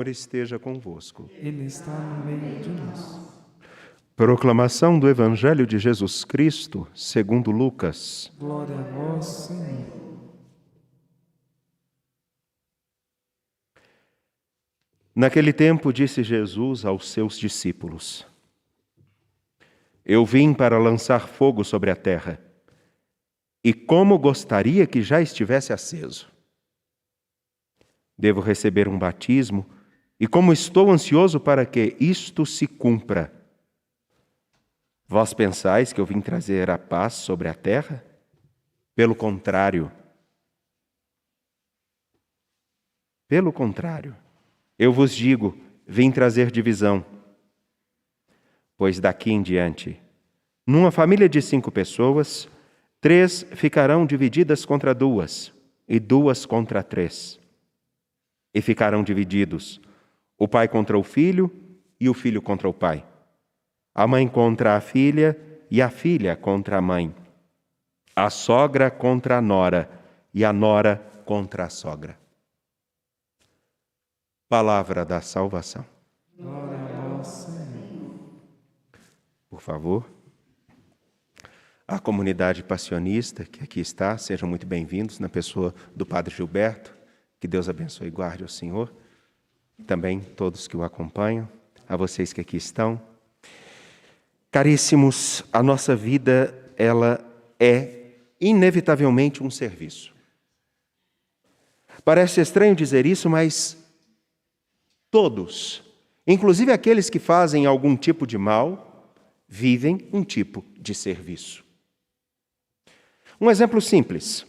Senhor esteja convosco. Ele está no meio de nós. Proclamação do Evangelho de Jesus Cristo, segundo Lucas. Glória a vós, Senhor. Naquele tempo disse Jesus aos seus discípulos: Eu vim para lançar fogo sobre a terra, e como gostaria que já estivesse aceso. Devo receber um batismo, e como estou ansioso para que isto se cumpra. Vós pensais que eu vim trazer a paz sobre a terra? Pelo contrário. Pelo contrário, eu vos digo, vim trazer divisão. Pois daqui em diante, numa família de 5 pessoas, 3 ficarão divididas contra 2, e 2 contra 3. E ficarão divididos o pai contra o filho e o filho contra o pai, a mãe contra a filha e a filha contra a mãe, a sogra contra a nora e a nora contra a sogra. Palavra da salvação. Glória a vós, Senhor. Por favor, a comunidade passionista que aqui está, sejam muito bem-vindos na pessoa do Padre Gilberto. Que Deus abençoe e guarde o Senhor. Também todos que o acompanham, a vocês que aqui estão. Caríssimos, a nossa vida, ela é inevitavelmente um serviço. Parece estranho dizer isso, mas todos, inclusive aqueles que fazem algum tipo de mal, vivem um tipo de serviço. Um exemplo simples.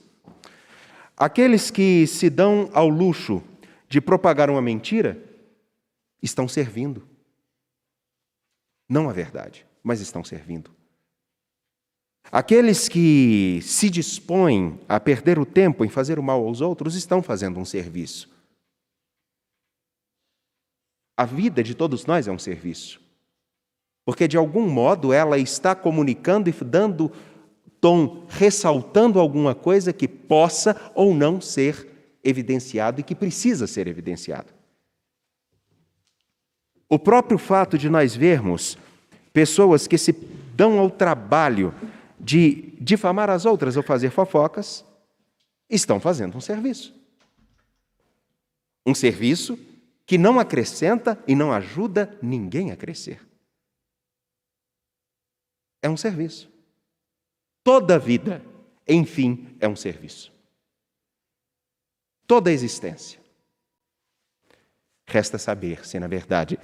Aqueles que se dão ao luxo de propagar uma mentira, estão servindo. Não a verdade, mas estão servindo. Aqueles que se dispõem a perder o tempo em fazer o mal aos outros, estão fazendo um serviço. A vida de todos nós é um serviço. Porque, de algum modo, ela está comunicando e dando tom, ressaltando alguma coisa que possa ou não ser evidenciado e que precisa ser evidenciado. O próprio fato de nós vermos pessoas que se dão ao trabalho de difamar as outras ou fazer fofocas, estão fazendo um serviço. Um serviço que não acrescenta e não ajuda ninguém a crescer. É um serviço. Toda a vida, enfim, é um serviço. Toda a existência. Resta saber se, na verdade,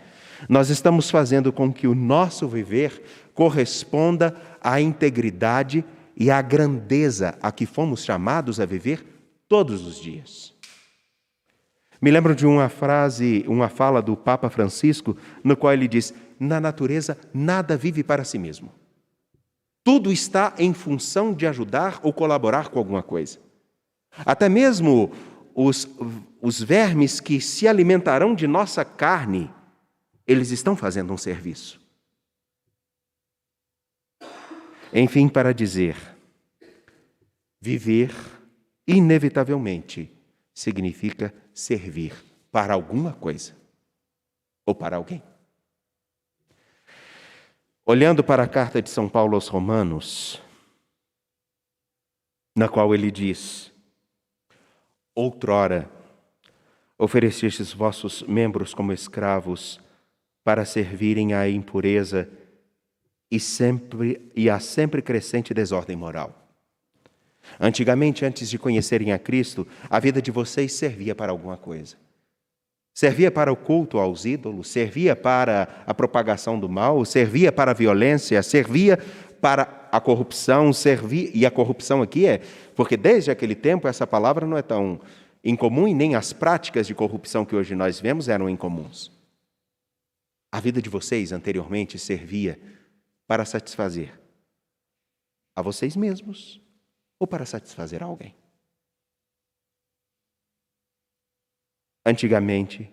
nós estamos fazendo com que o nosso viver corresponda à integridade e à grandeza a que fomos chamados a viver todos os dias. Me lembro de uma fala do Papa Francisco, no qual ele diz: na natureza nada vive para si mesmo. Tudo está em função de ajudar ou colaborar com alguma coisa. Até mesmo os vermes que se alimentarão de nossa carne, eles estão fazendo um serviço. Enfim, para dizer, viver, inevitavelmente, significa servir para alguma coisa ou para alguém. Olhando para a carta de São Paulo aos Romanos, na qual ele diz: outrora oferecestes vossos membros como escravos para servirem à impureza e à sempre crescente desordem moral. Antigamente, antes de conhecerem a Cristo, a vida de vocês servia para alguma coisa. Servia para o culto aos ídolos, servia para a propagação do mal, servia para a violência, servia para a corrupção, e a corrupção aqui porque desde aquele tempo essa palavra não é tão incomum e nem as práticas de corrupção que hoje nós vemos eram incomuns. A vida de vocês anteriormente servia para satisfazer a vocês mesmos ou para satisfazer alguém. Antigamente,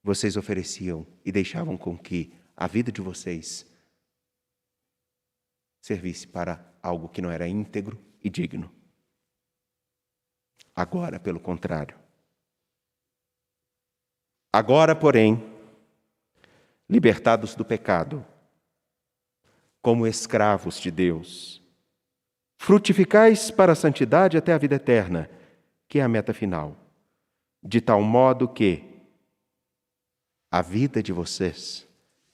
vocês ofereciam e deixavam com que a vida de vocês servisse para algo que não era íntegro e digno. Agora, pelo contrário, Agora, porém, libertados do pecado, como escravos de Deus, frutificais para a santidade até a vida eterna, que é a meta final, de tal modo que a vida de vocês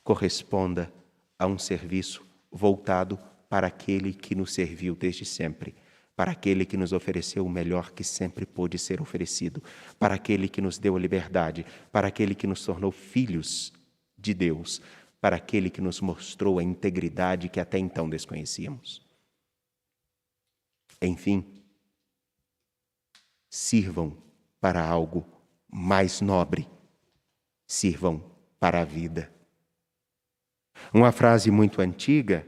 corresponda a um serviço voltado para aquele que nos serviu desde sempre, para aquele que nos ofereceu o melhor que sempre pôde ser oferecido, para aquele que nos deu a liberdade, para aquele que nos tornou filhos de Deus, para aquele que nos mostrou a integridade que até então desconhecíamos. Enfim, sirvam para algo mais nobre, sirvam para a vida. Uma frase muito antiga,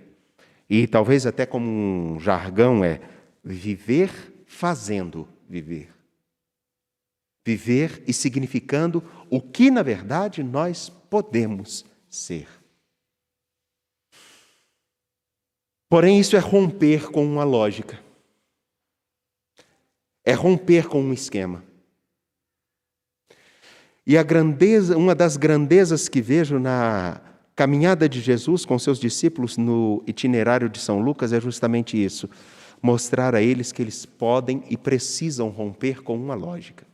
e talvez até como um jargão, é viver fazendo viver. Viver e significando o que, na verdade, nós podemos ser. Porém, isso é romper com uma lógica. É romper com um esquema. E uma das grandezas que vejo na caminhada de Jesus com seus discípulos no itinerário de São Lucas é justamente isso: mostrar a eles que eles podem e precisam romper com uma lógica.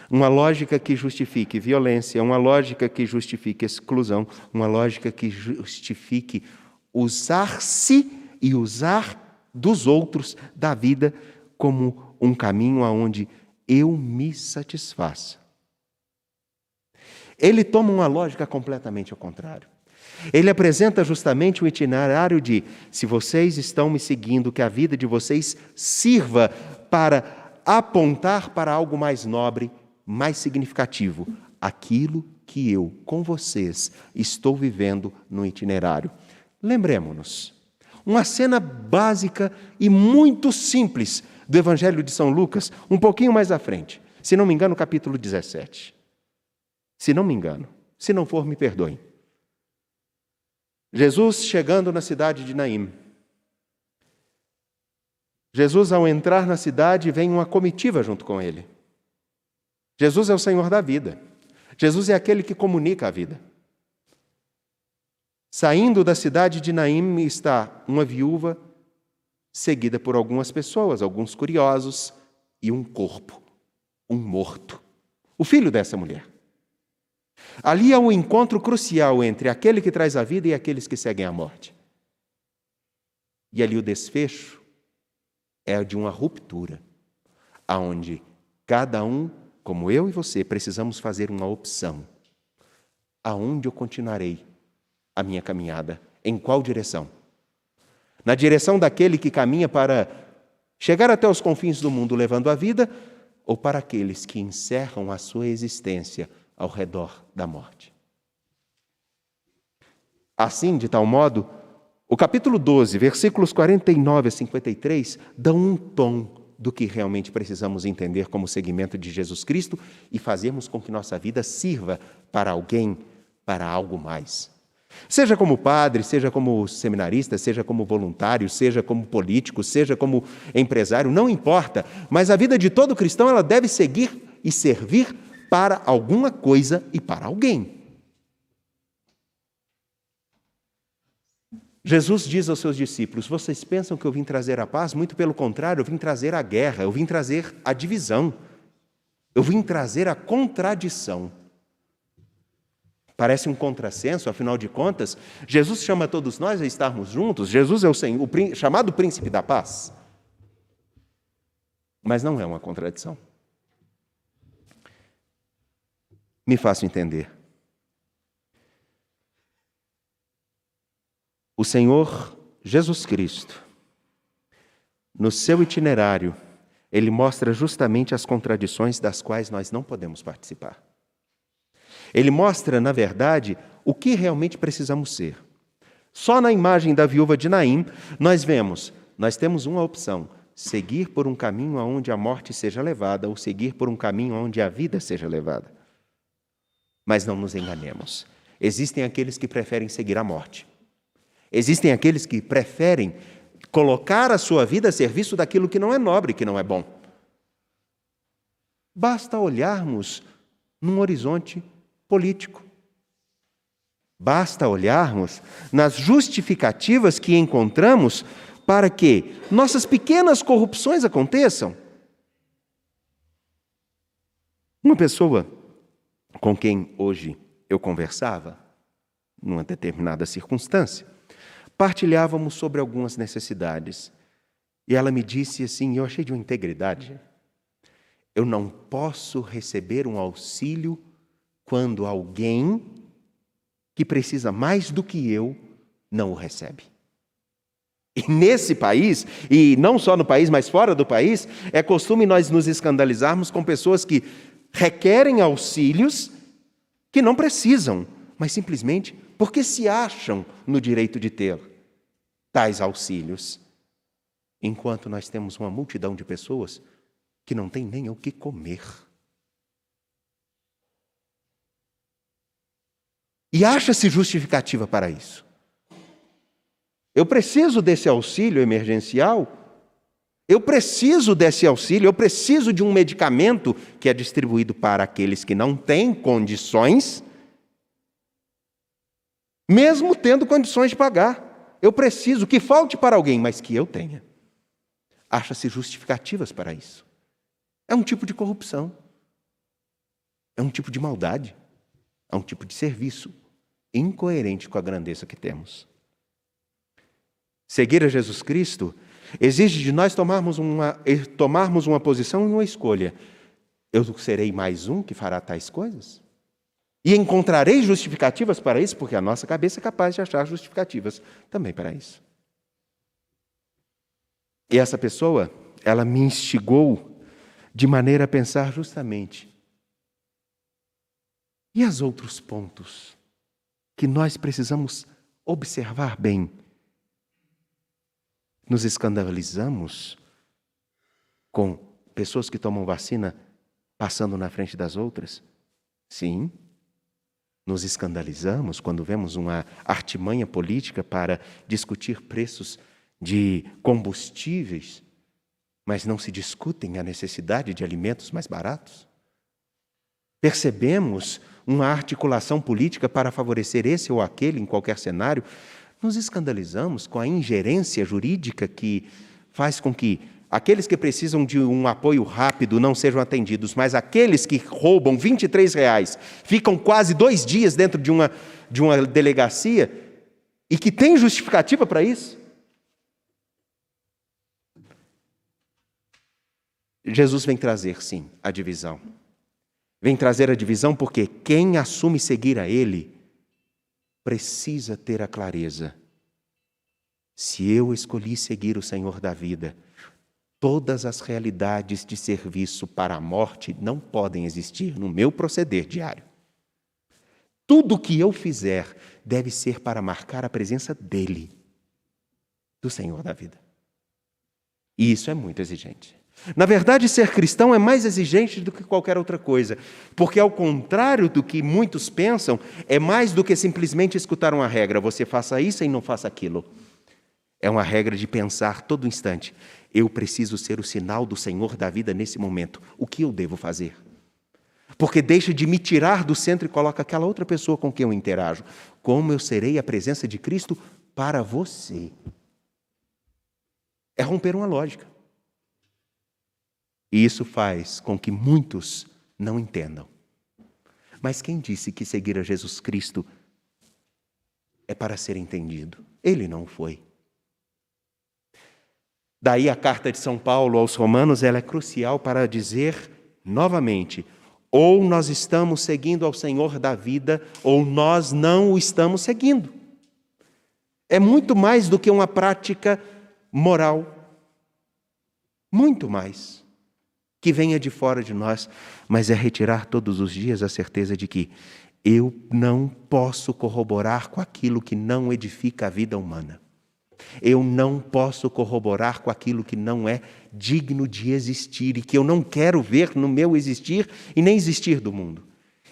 Uma lógica que justifique violência, uma lógica que justifique exclusão, uma lógica que justifique usar-se e usar dos outros, da vida, como um caminho aonde eu me satisfaça. Ele toma uma lógica completamente ao contrário. Ele apresenta justamente um itinerário de: se vocês estão me seguindo, que a vida de vocês sirva para apontar para algo mais nobre, mais significativo, aquilo que eu, com vocês, estou vivendo no itinerário. Lembremos-nos, uma cena básica e muito simples do Evangelho de São Lucas, um pouquinho mais à frente, se não me engano, capítulo 17. Se não me engano, se não for, me perdoem. Jesus chegando na cidade de Naim. Jesus, ao entrar na cidade, vem uma comitiva junto com ele. Jesus é o Senhor da vida. Jesus é aquele que comunica a vida. Saindo da cidade de Naim está uma viúva, seguida por algumas pessoas, alguns curiosos, e um corpo, um morto, o filho dessa mulher. Ali há um encontro crucial entre aquele que traz a vida e aqueles que seguem a morte. E ali o desfecho é de uma ruptura, aonde cada um, como eu e você, precisamos fazer uma opção. Aonde eu continuarei a minha caminhada? Em qual direção? Na direção daquele que caminha para chegar até os confins do mundo levando a vida, ou para aqueles que encerram a sua existência ao redor da morte? Assim, de tal modo, o capítulo 12, versículos 49 a 53, dão um tom do que realmente precisamos entender como seguimento de Jesus Cristo e fazermos com que nossa vida sirva para alguém, para algo mais. Seja como padre, seja como seminarista, seja como voluntário, seja como político, seja como empresário, não importa, mas a vida de todo cristão ela deve seguir e servir para alguma coisa e para alguém. Jesus diz aos seus discípulos: vocês pensam que eu vim trazer a paz? Muito pelo contrário, eu vim trazer a guerra, eu vim trazer a divisão, eu vim trazer a contradição. Parece um contrassenso, afinal de contas, Jesus chama todos nós a estarmos juntos, Jesus é o Senhor, o chamado príncipe da paz. Mas não é uma contradição. Me faço entender. O Senhor Jesus Cristo, no seu itinerário, Ele mostra justamente as contradições das quais nós não podemos participar. Ele mostra, na verdade, o que realmente precisamos ser. Só na imagem da viúva de Naim, nós temos uma opção: seguir por um caminho onde a morte seja levada ou seguir por um caminho onde a vida seja levada. Mas não nos enganemos. Existem aqueles que preferem seguir a morte. Existem aqueles que preferem colocar a sua vida a serviço daquilo que não é nobre, que não é bom. Basta olharmos num horizonte político. Basta olharmos nas justificativas que encontramos para que nossas pequenas corrupções aconteçam. Uma pessoa com quem hoje eu conversava, numa determinada circunstância, partilhávamos sobre algumas necessidades. E ela me disse assim, eu achei de uma integridade: eu não posso receber um auxílio quando alguém que precisa mais do que eu não o recebe. E nesse país, e não só no país, mas fora do país, é costume nós nos escandalizarmos com pessoas que requerem auxílios que não precisam, mas simplesmente porque se acham no direito de ter tais auxílios. Enquanto nós temos uma multidão de pessoas que não tem nem o que comer. E acha-se justificativa para isso. Eu preciso desse auxílio emergencial, eu preciso desse auxílio, eu preciso de um medicamento que é distribuído para aqueles que não têm condições, mesmo tendo condições de pagar. Eu preciso que falte para alguém, mas que eu tenha. Acha-se justificativas para isso. É um tipo de corrupção. É um tipo de maldade. É um tipo de serviço incoerente com a grandeza que temos. Seguir a Jesus Cristo exige de nós tomarmos uma posição e uma escolha. Eu serei mais um que fará tais coisas? E encontrarei justificativas para isso, porque a nossa cabeça é capaz de achar justificativas também para isso. E essa pessoa, ela me instigou de maneira a pensar justamente: e os outros pontos que nós precisamos observar bem? Nos escandalizamos com pessoas que tomam vacina passando na frente das outras? Sim. Nos escandalizamos quando vemos uma artimanha política para discutir preços de combustíveis, mas não se discutem a necessidade de alimentos mais baratos? Percebemos uma articulação política para favorecer esse ou aquele em qualquer cenário? Nos escandalizamos com a ingerência jurídica que faz com que aqueles que precisam de um apoio rápido não sejam atendidos, mas aqueles que roubam R$ 23 ficam quase 2 dias dentro de uma delegacia e que tem justificativa para isso? Jesus vem trazer, sim, a divisão. Vem trazer a divisão porque quem assume seguir a Ele precisa ter a clareza: se eu escolhi seguir o Senhor da vida, todas as realidades de serviço para a morte não podem existir no meu proceder diário. Tudo o que eu fizer deve ser para marcar a presença dEle, do Senhor da vida. E isso é muito exigente. Na verdade, ser cristão é mais exigente do que qualquer outra coisa, porque, ao contrário do que muitos pensam, é mais do que simplesmente escutar uma regra: você faça isso e não faça aquilo. É uma regra de pensar todo instante: eu preciso ser o sinal do Senhor da vida nesse momento. O que eu devo fazer? Porque deixa de me tirar do centro e coloca aquela outra pessoa com quem eu interajo. Como eu serei a presença de Cristo para você? É romper uma lógica. E isso faz com que muitos não entendam. Mas quem disse que seguir a Jesus Cristo é para ser entendido? Ele não foi. Daí a carta de São Paulo aos Romanos, ela é crucial para dizer novamente: ou nós estamos seguindo ao Senhor da vida, ou nós não o estamos seguindo. É muito mais do que uma prática moral. Muito mais. Que venha de fora de nós, mas é retirar todos os dias a certeza de que eu não posso corroborar com aquilo que não edifica a vida humana. Eu não posso corroborar com aquilo que não é digno de existir e que eu não quero ver no meu existir e nem existir do mundo.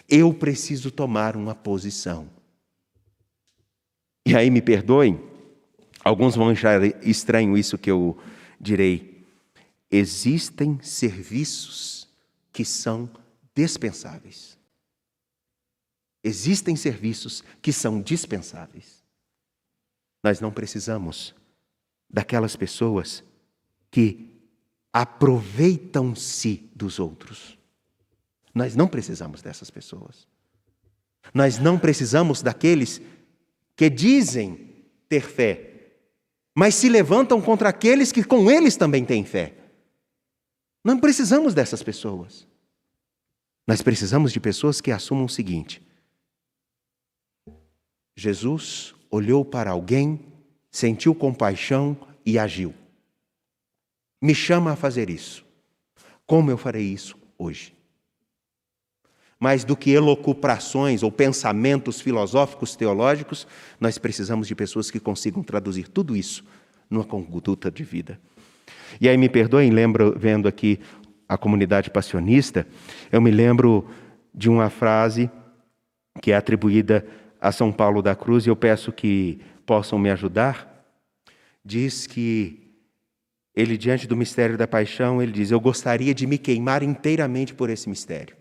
Eu preciso tomar uma posição. E aí, me perdoem, alguns vão achar estranho isso que eu direi. Existem serviços que são dispensáveis. Existem serviços que são dispensáveis. Nós não precisamos daquelas pessoas que aproveitam-se dos outros. Nós não precisamos dessas pessoas. Nós não precisamos daqueles que dizem ter fé, mas se levantam contra aqueles que com eles também têm fé. Não precisamos dessas pessoas. Nós precisamos de pessoas que assumam o seguinte: Jesus olhou para alguém, sentiu compaixão e agiu. Me chama a fazer isso. Como eu farei isso hoje? Mais do que elucubrações ou pensamentos filosóficos, teológicos, nós precisamos de pessoas que consigam traduzir tudo isso numa conduta de vida. E aí me perdoem, vendo aqui a comunidade passionista, eu me lembro de uma frase que é atribuída a São Paulo da Cruz, e eu peço que possam me ajudar. Diz que ele, diante do mistério da paixão, ele diz: eu gostaria de me queimar inteiramente por esse mistério.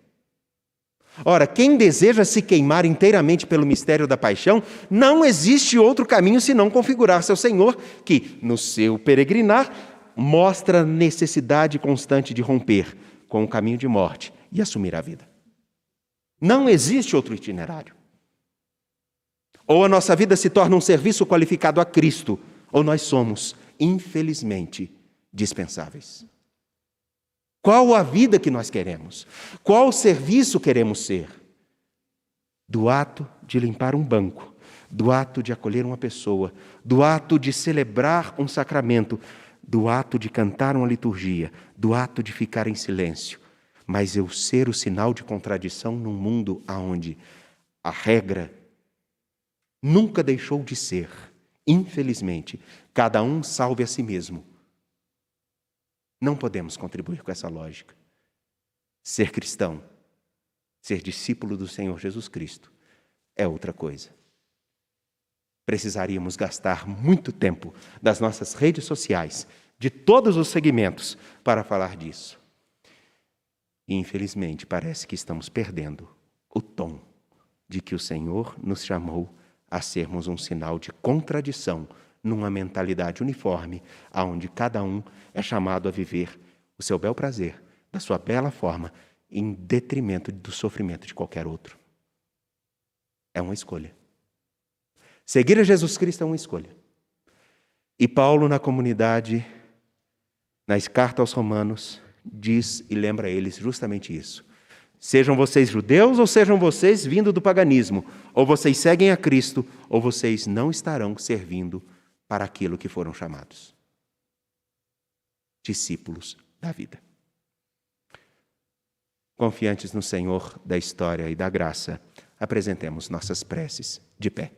Ora, quem deseja se queimar inteiramente pelo mistério da paixão, não existe outro caminho senão configurar-se ao Senhor, que, no seu peregrinar, mostra a necessidade constante de romper com o caminho de morte e assumir a vida. Não existe outro itinerário. Ou a nossa vida se torna um serviço qualificado a Cristo, ou nós somos, infelizmente, dispensáveis. Qual a vida que nós queremos? Qual serviço queremos ser? Do ato de limpar um banco, do ato de acolher uma pessoa, do ato de celebrar um sacramento, do ato de cantar uma liturgia, do ato de ficar em silêncio, mas eu ser o sinal de contradição num mundo onde a regra nunca deixou de ser, infelizmente, cada um salve a si mesmo. Não podemos contribuir com essa lógica. Ser cristão, ser discípulo do Senhor Jesus Cristo, é outra coisa. Precisaríamos gastar muito tempo das nossas redes sociais, de todos os segmentos, para falar disso. E, infelizmente, parece que estamos perdendo o tom de que o Senhor nos chamou a sermos um sinal de contradição numa mentalidade uniforme, onde cada um é chamado a viver o seu bel prazer, da sua bela forma, em detrimento do sofrimento de qualquer outro. É uma escolha. Seguir a Jesus Cristo é uma escolha. E Paulo, na comunidade, na carta aos Romanos, diz e lembra a eles justamente isso. Sejam vocês judeus ou sejam vocês vindo do paganismo, ou vocês seguem a Cristo, ou vocês não estarão servindo para aquilo que foram chamados. Discípulos da vida. Confiantes no Senhor da história e da graça, apresentemos nossas preces de pé.